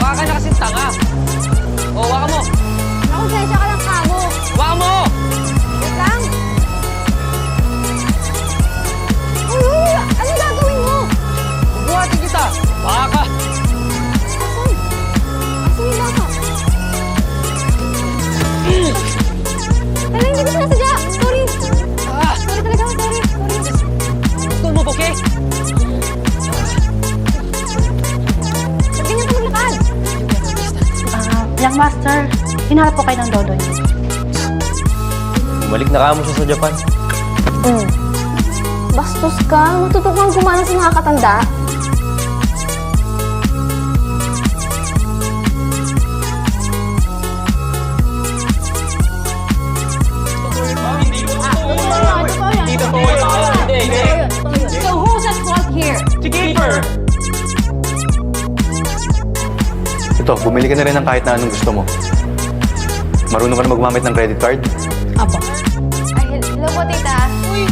Mukha ka na kasing tanga. O, waka mo. Nakonsensya ka lang kamo. Waka mo! Wait lang. Uy, ano gagawin mo? Bubuhatin kita. Baka ka. Asan? Asan yung baka? Tala, hindi ko sinasadya. Sorry. Ah! Sorry talaga. Sorry. Gusto mo, okay? Ba't ganyan ka maglakad? Young master, hinahanap po kayo ng dodo niyo. Bumalik na kamo siya sa Japan. Bastos ka. Matuto kang gumana sa mga katanda. Hindi totoo yan. Hindi. So who's at fault here? Si Keeper! Ito, bumili ka na rin ng kahit na anong gusto mo. Marunong ka na magmamit ng credit card? Apo. Ay, hello po, tita. Uy!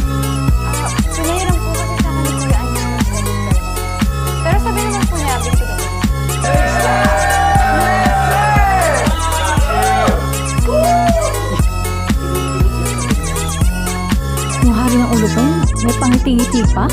Pinahiram po kasi sa akin ni Kuya Anya ng credit card. Pero sabi naman po niya, binto daw. Yung hari ng ulo ko, may pangiti-ngiti pa.